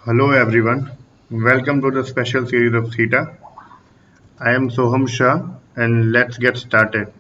Hello everyone, welcome to the special series of Theta. I am Soham Shah and let's get started.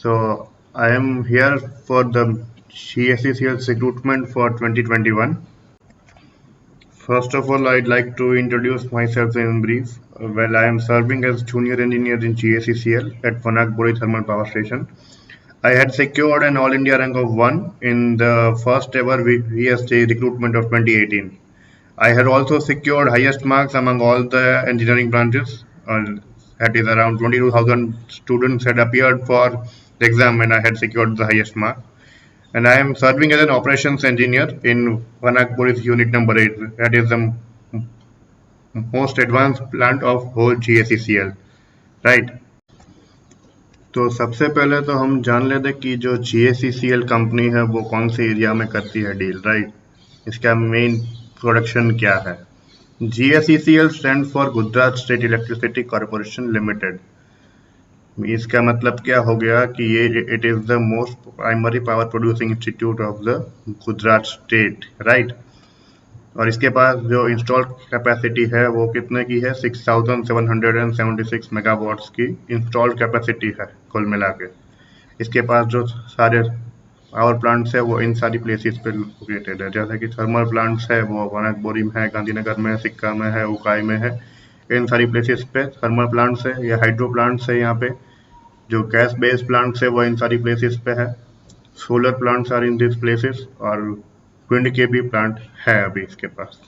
So I am here for the GSECL recruitment for 2021. First of all, I'd like to introduce myself in brief. Well, I am serving as junior engineer in GSECL at Vanakbori Thermal Power Station. I had secured an All India rank of 1 in the first ever VSJ recruitment of 2018. I had also secured highest marks among all the engineering branches. That is around 22,000 students had appeared for the exam and I had secured the highest mark. And I am serving as an operations engineer in Vanakpuri's unit number 8. That is the most advanced plant of whole GSECL. Right. तो सबसे पहले तो हम जान लेते हैं कि जो GSECL कंपनी है वो कौन से एरिया में करती है डील, राइट। इसका मेन प्रोडक्शन क्या है। GSECL stand for Gujarat state electricity corporation limited. इसका मतलब क्या हो गया कि ये it is the most primary power producing institute of the Gujarat state, right. और इसके पास जो इंस्टॉल्ड कैपेसिटी है वो कितने की है, 6776 मेगावाट्स की इंस्टॉल्ड कैपेसिटी है कुल मिला के। इसके पास जो सारे पावर प्लांट्स है वो इन सारी प्लेसेस पे लोकेटेड है, जैसे कि थर्मल प्लांट्स है वो वनाकबोरी में है, गांधीनगर में है, सिक्का में है, उकाई में है। इन सारी प्लेसेस पे थर्मल प्लांट्स है या हाइड्रो प्लांट्स है। यहाँ पे जो गैस बेस्ड प्लांट्स है वो इन सारी प्लेसेस पे है। Solar plants are in this places और विंड के भी प्लांट है अभी इसके पास।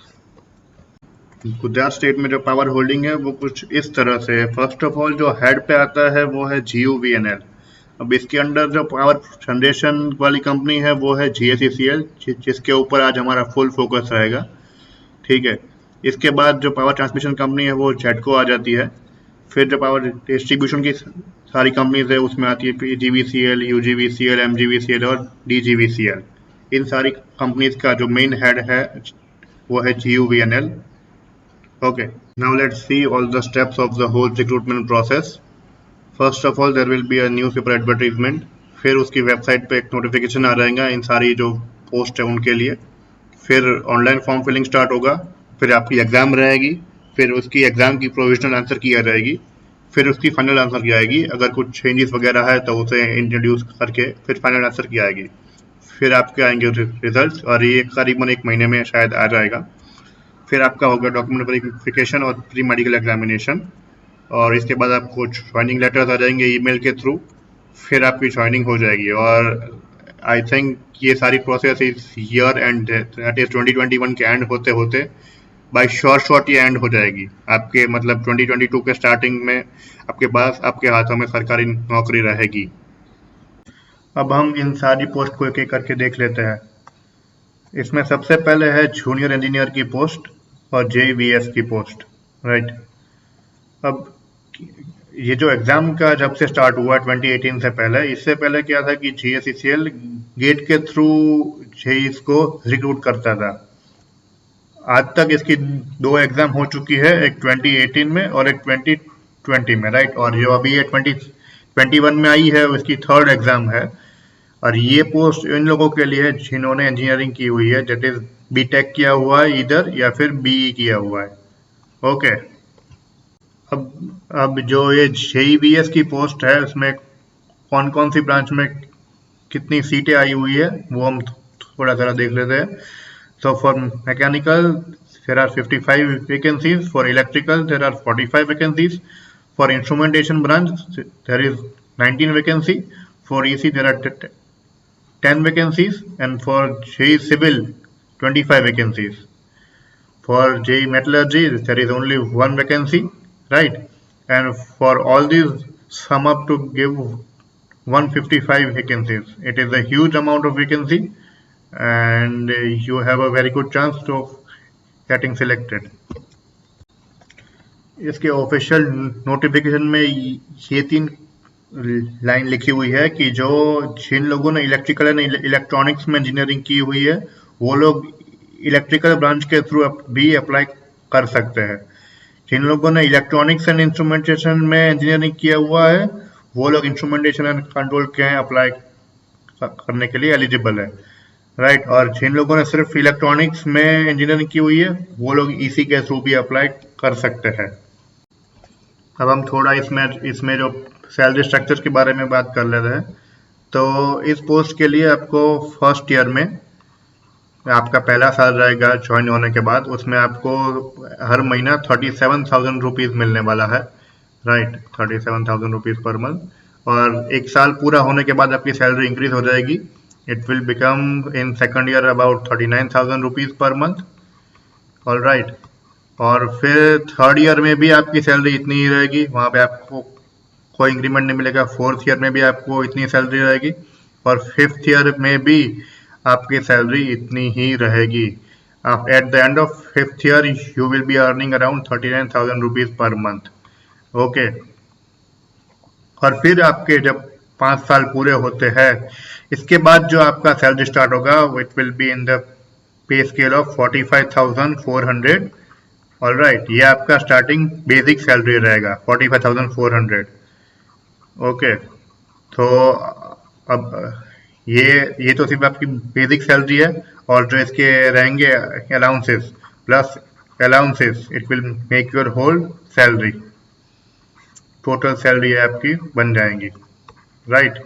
गुजरात स्टेट में जो पावर होल्डिंग है वो कुछ इस तरह से है। फर्स्ट ऑफ ऑल जो हेड पे आता है वो है GUVNL। अब इसके अंडर जो पावर जनरेशन वाली कंपनी है वो है GSECL, जिसके ऊपर आज हमारा फुल फोकस रहेगा, ठीक है। इसके बाद जो पावर ट्रांसमिशन कंपनी है वो जेडको आ जाती है। फिर जो पावर डिस्ट्रीब्यूशन की सारी कंपनीज है उसमें आती है PGVCL, UGVCL, MGVCL और DGVCL। इन सारी कंपनीज का जो मेन हेड है वो है GUVNL। Okay, now let's see all the steps of the whole recruitment process. First of all, there will be a newspaper advertisement. फिर उसकी वेबसाइट पे एक नोटिफिकेशन आ रहेगा इन सारी जो पोस्ट है उनके लिए। फिर ऑनलाइन फॉर्म फिलिंग स्टार्ट होगा। फिर आपकी एग्जाम रहेगी। फिर उसकी एग्जाम की प्रोविजनल आंसर की जाएगी। फिर उसकी फाइनल आंसर की आएगी। अगर कुछ चेंजेस वगैरह है तो उसे इंट्रोड्यूस करके फिर फाइनल आंसर की आएगी। फिर आपके आएंगे रिजल्ट और ये करीबन 1 महीने में शायद आ जाएगा। फिर आपका होगा डॉक्यूमेंट वेरिफिकेशन और प्री मेडिकल एग्जामिनेशन और इसके बाद आपको ज्वाइनिंग लेटर्स आ जाएंगे ईमेल के थ्रू। फिर आपकी ज्वाइनिंग हो जाएगी और आई थिंक ये सारी प्रोसेस इस ईयर एंड दैट इज 2021 के एंड होते होते बाय शॉर्ट ये एंड हो जाएगी। आपके मतलब 2022 के स्टार्टिंग में आपके पास आपके हाथों में सरकारी नौकरी रहेगी। अब हम इन सारी पोस्ट को एक एक करके देख लेते हैं। इसमें सबसे पहले है जूनियर इंजीनियर की पोस्ट और JVS की पोस्ट, राइट। अब ये जो एग्जाम का जब से स्टार्ट हुआ 2018 से पहले, इससे पहले क्या था कि GSECL गेट के थ्रू जेईस को रिक्रूट करता था। आज तक इसकी 2 एग्जाम हो चुकी है, एक 2018 में और एक 2020 में, राइट। और जो अभी ये 2021 में आई है इसकी 3rd एग्जाम है। और ये पोस्ट इन लोगों के लिए जिन्होंने इंजीनियरिंग की हुई है, दैट इज बीटेक किया हुआ है इधर या फिर BE किया हुआ है, ओके। अब जो ये JEBS की पोस्ट है उसमें कौन कौन सी ब्रांच में कितनी सीटें आई हुई है वो हम थोड़ा सा देख लेते हैं। So for mechanical there are 55 vacancies, for electrical there are 45 vacancies, for instrumentation branch there is 19 vacancy, for EC there are 10 vacancies, and for JEE Civil 25 vacancies. For JEE Metallurgy there is only 1 vacancy, right? And for all these sum up to give 155 vacancies. It is a huge amount of vacancy and you have a very good chance of getting selected. इसके official notification में ये 3 line लिखी हुई है कि जो जिन लोगों ने इलेक्ट्रिकल एंड इलेक्ट्रॉनिक्स में इंजीनियरिंग की हुई है वो लोग इलेक्ट्रिकल ब्रांच के थ्रू भी अप्लाई कर सकते हैं। जिन लोगों ने इलेक्ट्रॉनिक्स एंड इंस्ट्रूमेंटेशन में इंजीनियरिंग किया हुआ है वो लोग इंस्ट्रूमेंटेशन एंड कंट्रोल के अप्लाई करने के लिए एलिजिबल है। राइट। और जिन लोगों ने सिर्फ इलेक्ट्रॉनिक्स में इंजीनियरिंग की हुई है वो लोग इसी के थ्रू भी अप्लाई कर सकते हैं। अब हम थोड़ा इसमें जो सैलरी स्ट्रक्चर के बारे में बात कर लेते हैं। तो इस पोस्ट के लिए आपको फर्स्ट ईयर में आपका पहला साल रहेगा ज्वाइन होने के बाद, उसमें आपको हर महीना 37,000 रुपीज़ मिलने वाला है। Right, 37,000 rupees per month. और एक साल पूरा होने के बाद आपकी सैलरी इंक्रीज हो जाएगी। It will become in second year about 39,000 rupees per month. All right. और फिर थर्ड ईयर में भी आपकी सैलरी इतनी ही रहेगी, वहाँ पे आपको कोई इंक्रीमेंट नहीं मिलेगा। फोर्थ ईयर में भी आपको इतनी सैलरी रहेगी और फिफ्थ ईयर में भी आपकी सैलरी इतनी ही रहेगी। At the end of fifth year you will be earning around 39,000 rupees per month. Okay. और फिर आपके जब 5 साल पूरे होते हैं, इसके बाद जो आपका सैलरी स्टार्ट होगा it will be in the pay scale of 45,400। All right, ये आपका स्टार्टिंग बेसिक सैलरी रहेगा 45,400। ओके। तो अब ये तो सिर्फ आपकी बेसिक सैलरी है, और जो इसके रहेंगे allowances plus allowances it will make your whole salary, total salary आपकी बन जाएंगी। राइट।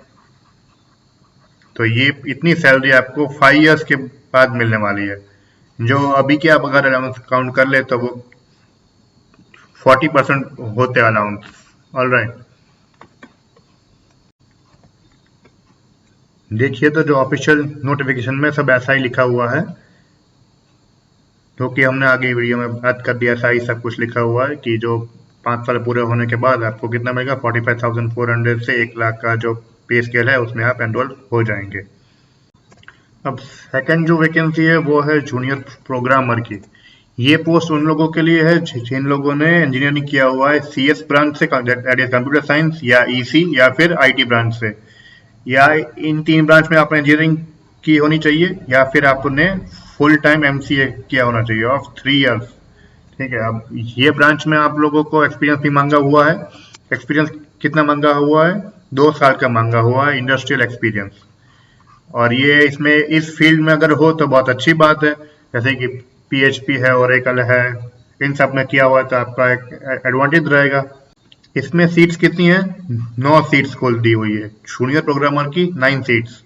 तो ये इतनी सैलरी आपको 5 इयर्स के बाद मिलने वाली है, जो अभी के आप अगर अलाउंस काउंट कर ले तो वो 40% होते अलाउंस। All right. देखिए तो जो ऑफिशियल नोटिफिकेशन में सब ऐसा ही लिखा हुआ है, क्योंकि हमने आगे वीडियो में बात कर दिया, ऐसा ही सब कुछ लिखा हुआ है कि जो 5 साल पूरे होने के बाद आपको कितना मिलेगा, 45,400 से 1 लाख का जो पे स्केल है उसमें आप एनरोल हो जाएंगे। अब सेकंड जो वैकेंसी है वो है जूनियर प्रोग्रामर की। ये पोस्ट उन लोगों के लिए है जिन लोगों ने इंजीनियरिंग किया हुआ है CS ब्रांच से, दैट इज कंप्यूटर साइंस, या EC, या फिर IT ब्रांच से, या इन 3 ब्रांच में आपने इंजीनियरिंग की होनी चाहिए, या फिर आपने फुल टाइम MCA किया होना चाहिए ऑफ 3 इयर्स। ठीक है। अब ये ब्रांच में आप लोगों को एक्सपीरियंस भी मांगा हुआ है। एक्सपीरियंस कितना मांगा हुआ है? 2 साल का मांगा हुआ है इंडस्ट्रियल एक्सपीरियंस। और ये इसमें इस फील्ड में अगर हो तो बहुत अच्छी बात है, जैसे कि PHP है, ओरेकल है, इन सब में किया हुआ है तो आपका एक एडवांटेज रहेगा। इसमें सीट्स कितनी है? 9 सीट्स खोल दी हुई है, जूनियर प्रोग्रामर की 9 सीट्स।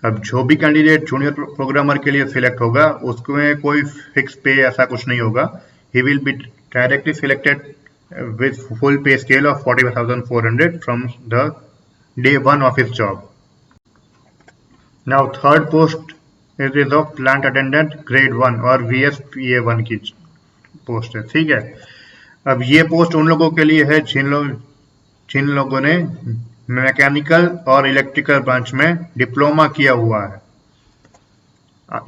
अब जो भी कैंडिडेट जूनियर प्रोग्रामर के लिए सिलेक्ट होगा उसमें कोई फिक्स पे ऐसा कुछ नहीं होगा। He will be directly selected with full pay scale of 45,400 from the day 1 of his job. Now third post is of plant attendant grade 1 और VSPA1 की पोस्ट है। ठीक है। अब ये पोस्ट उन लोगों के लिए है जिन लोगों ने मैकेनिकल और इलेक्ट्रिकल ब्रांच में डिप्लोमा किया हुआ है।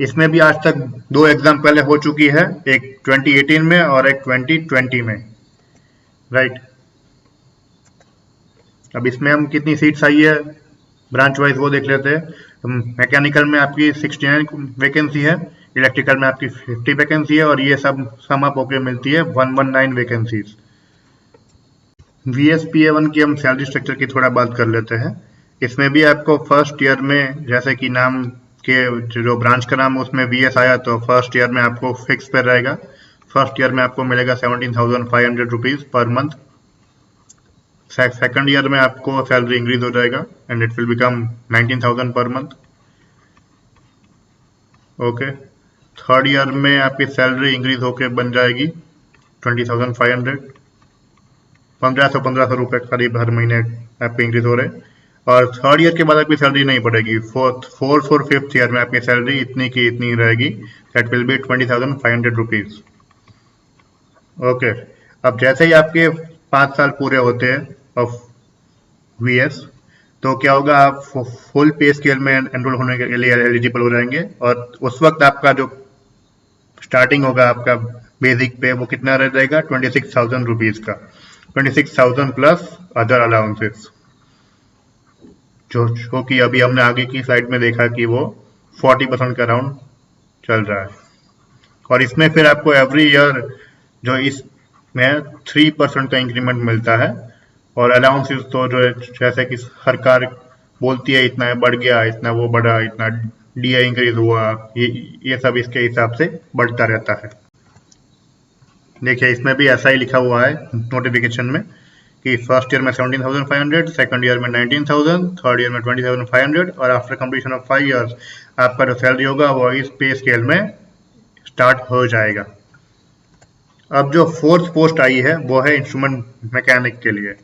इसमें भी आज तक 2 एग्जाम पहले हो चुकी है, एक 2018 में और एक 2020 में। राइट। अब इसमें हम कितनी सीट्स आई है ब्रांच वाइज वो देख लेते हैं। मैकेनिकल में आपकी 69 वैकेंसी है, इलेक्ट्रिकल में आपकी 50 वैकेंसी है, और ये सब सम अप होकर मिलती है 119 वैकेंसीज। VSPA1 की हम सैलरी स्ट्रक्चर की थोड़ा बात कर लेते हैं। इसमें भी आपको फर्स्ट ईयर में, जैसे कि नाम के जो ब्रांच का नाम उसमें VS आया, तो फर्स्ट ईयर में आपको फिक्स पे रहेगा। फर्स्ट ईयर में आपको मिलेगा 17,500 rupees per month. Second year में आपको सैलरी इंक्रीज हो जाएगा and it will become 19,000 per month. Okay. Third year में आपकी सैलरी इंक्रीज होके बन जाएगी 20,500, 1500 रुपये करीब हर महीने आपके इंक्रीज हो रहे। और थर्ड ईयर के बाद आपकी सैलरी नहीं बढ़ेगी। फोर्थ और फिफ्थ ईयर में आपकी सैलरी इतनी की इतनी रहेगी, that will be 20,500 rupees. Okay. अब जैसे ही आपके 5 साल पूरे होते हैं ऑफ VS, तो क्या होगा, आप फुल पे स्केल में एनरोल होने के लिए एलिजिबल हो जाएंगे। और उस वक्त आपका जो स्टार्टिंग होगा आपका बेसिक पे, वो कितना रह जाएगा, 26,000 रुपीज़ का। 26,000 प्लस अदर अलाउंसेस, जो कि अभी हमने आगे की स्लाइड में देखा कि वो 40% का अराउंड चल रहा है। और इसमें फिर आपको एवरी ईयर जो इसमें 3% का इंक्रीमेंट मिलता है। और अलाउंसेस तो जो जैसे कि सरकार बोलती है इतना बढ़ गया, इतना वो बढ़ा, इतना DA इंक्रीज हुआ, ये सब इसके हिसाब से बढ़ता रहता है। देखिए इसमें भी ऐसा ही लिखा हुआ है नोटिफिकेशन में कि फर्स्ट ईयर में 17,500, सेकंड ईयर में 19,000, थर्ड ईयर में 27,500 और आफ्टर कंप्लीशन ऑफ 5 इयर्स आपका जो सैलरी होगा वो इस पे स्केल में स्टार्ट हो जाएगा। अब जो फोर्थ पोस्ट आई है वो है इंस्ट्रूमेंट मैकेनिक के लिए।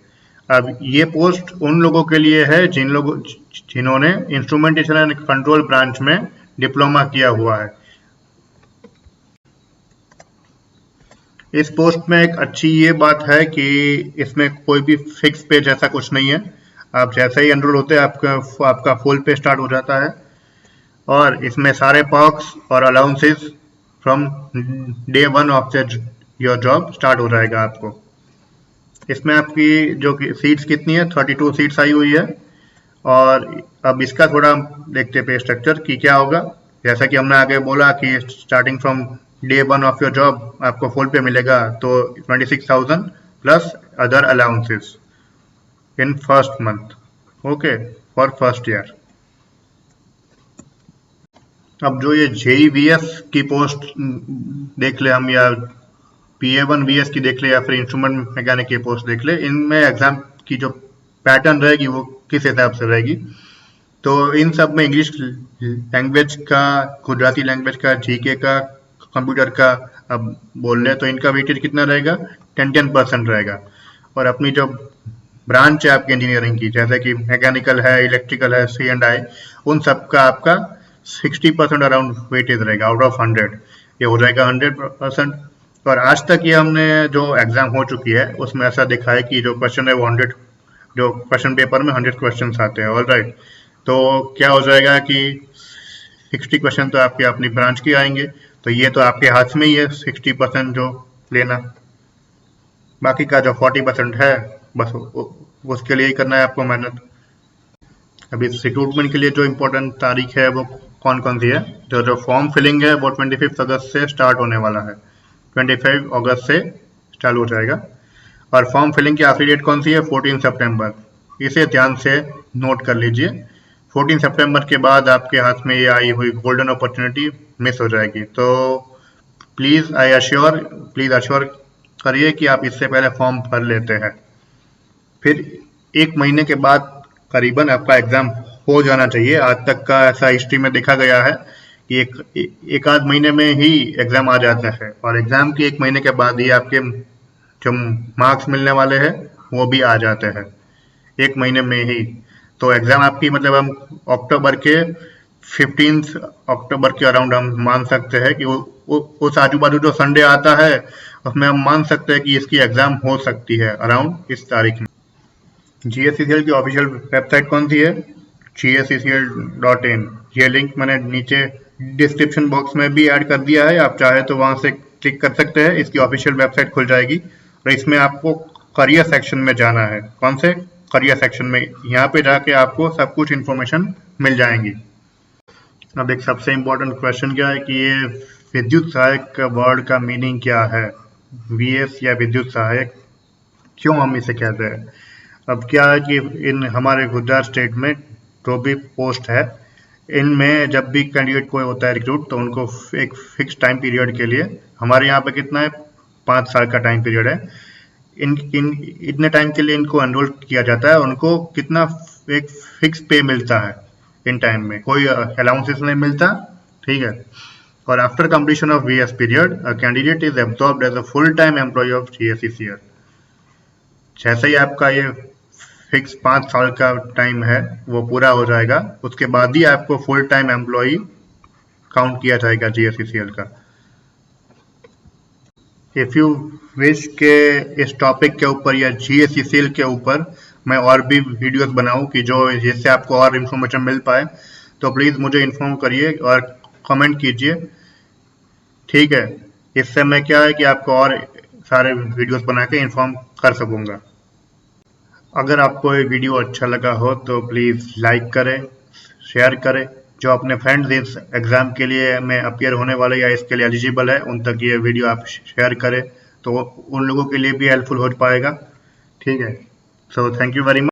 अब ये पोस्ट उन लोगों के लिए है जिन्होंने इंस्ट्रूमेंटेशन एंड कंट्रोल ब्रांच में डिप्लोमा किया हुआ है। इस पोस्ट में एक अच्छी ये बात है कि इसमें कोई भी फिक्स पे जैसा कुछ नहीं है। आप जैसे ही एनरोल होते हैं आपका फुल पे स्टार्ट हो जाता है और इसमें सारे पर्क्स और allowances from day one of your job start हो जाएगा आपको। इसमें आपकी जो सीट्स कितनी है, 32 सीट्स आई हुई है। और अब इसका थोड़ा देखते हैं पे स्ट्रक्चर कि क्या होगा। जैसा कि हमने आगे बोला कि starting from day one of your job आपको फुल पे मिलेगा, तो 26,000 plus other allowances in first month, okay, for first year. अब जो ये JEVS की पोस्ट देख ले हम, या PA1VS की देख ले, या फिर इंस्ट्रूमेंट मैकेनिक की पोस्ट देख ले, इनमें एग्जाम की जो पैटर्न रहेगी वो किस हिसाब से रहेगी। तो इन सब में इंग्लिश लैंग्वेज का, गुजराती लैंग्वेज का, GK का, कंप्यूटर का अब बोल रहे तो इनका वेटेज कितना रहेगा, 10% रहेगा। और अपनी जो ब्रांच है आपकी इंजीनियरिंग की, जैसे कि मैकेनिकल है, इलेक्ट्रिकल है, C&I, उन सब का आपका 60% अराउंड वेटेज रहेगा आउट ऑफ 100। ये हो जाएगा 100%। और आज तक ये हमने जो एग्जाम हो चुकी है उसमें ऐसा दिखा है कि जो क्वेश्चन है वो 100, जो क्वेश्चन पेपर में 100 क्वेश्चन आते हैं, ऑलराइट। तो क्या हो जाएगा कि 60 क्वेश्चन तो आपके अपनी ब्रांच के आएंगे, तो ये तो आपके हाथ में ही है 60% जो लेना। बाकी का जो 40% है बस उसके लिए ही करना है आपको मेहनत। अभी रिक्रूटमेंट के लिए जो इम्पोर्टेंट तारीख है वो कौन कौन सी है, जो फॉर्म फिलिंग है वो 25 अगस्त से स्टार्ट होने वाला है, 25 अगस्त से चालू हो जाएगा। और फॉर्म फिलिंग की आखिरी डेट कौन सी है, 14 सितंबर। इसे ध्यान से नोट कर लीजिए। 14 सितंबर के बाद आपके हाथ में ये आई हुई गोल्डन अपॉर्चुनिटी मिस हो जाएगी। तो प्लीज़ अश्योर करिए कि आप इससे पहले फॉर्म भर लेते हैं। फिर 1 महीने के बाद करीबन आपका एग्ज़ाम हो जाना चाहिए। आज तक का ऐसा हिस्ट्री में देखा गया है कि एक आध महीने में ही एग्ज़ाम आ जाता है, और एग्ज़ाम के 1 महीने के बाद ही आपके जो मार्क्स मिलने वाले हैं वो भी आ जाते हैं 1 महीने में ही। तो एग्ज़ाम आपकी मतलब हम अक्टूबर के 15 अक्टूबर के अराउंड हम मान सकते हैं कि उस आजू बाजू जो संडे आता है उसमें हम मान सकते हैं कि इसकी एग्ज़ाम हो सकती है अराउंड इस तारीख में। GSCCL की ऑफिशियल वेबसाइट कौन सी है, GSCCL.in। ये लिंक मैंने नीचे डिस्क्रिप्शन बॉक्स में भी ऐड कर दिया है, आप चाहे तो वहाँ से क्लिक कर सकते हैं, इसकी ऑफिशियल वेबसाइट खुल जाएगी। और इसमें आपको करियर सेक्शन में जाना है। कौन से करियर सेक्शन में, यहाँ पे जाके आपको सब कुछ इन्फॉर्मेशन मिल जाएंगी। अब एक सबसे इम्पोर्टेंट क्वेश्चन क्या है कि ये विद्युत सहायक का वर्ड का मीनिंग क्या है, VS या विद्युत सहायक क्यों हम इसे कहते हैं। अब क्या है कि इन हमारे गुजरात स्टेट में जो भी पोस्ट है, इनमें जब भी कैंडिडेट कोई होता है रिक्रूट, तो उनको एक फिक्स टाइम पीरियड के लिए, हमारे यहाँ पे कितना है, 5 साल का टाइम पीरियड है, इतने टाइम के लिए इनको एनरोल किया जाता है। उनको कितना एक फिक्स पे मिलता है इन टाइम में, कोई अलाउंसेस नहीं मिलता, ठीक है। और after completion of VS period a candidate is absorbed as a full time employ of GSCCL। जैसे ही आपका ये फिक्स 5 साल का टाइम है वो पूरा हो जाएगा, उसके बाद ही आपको फुल टाइम एम्प्लॉय काउंट किया जाएगा GSCCL का। इफ़ यू विश के इस टॉपिक के ऊपर या GSCCL के ऊपर मैं और भी वीडियोस बनाऊं कि जो जिससे आपको और इन्फॉर्मेशन मिल पाए, तो प्लीज़ मुझे इन्फॉर्म करिए और कमेंट कीजिए, ठीक है। इससे मैं क्या है कि आपको और सारे वीडियोस बना के इन्फॉर्म कर सकूँगा। अगर आपको ये वीडियो अच्छा लगा हो तो प्लीज़ लाइक करें, शेयर करें। जो अपने फ्रेंड्स इस एग्ज़ाम के लिए में अपीयर होने वाले या इसके लिए एलिजिबल है, उन तक ये वीडियो आप शेयर करें, तो उन लोगों के लिए भी हेल्पफुल हो पाएगा, ठीक है। So thank you very much.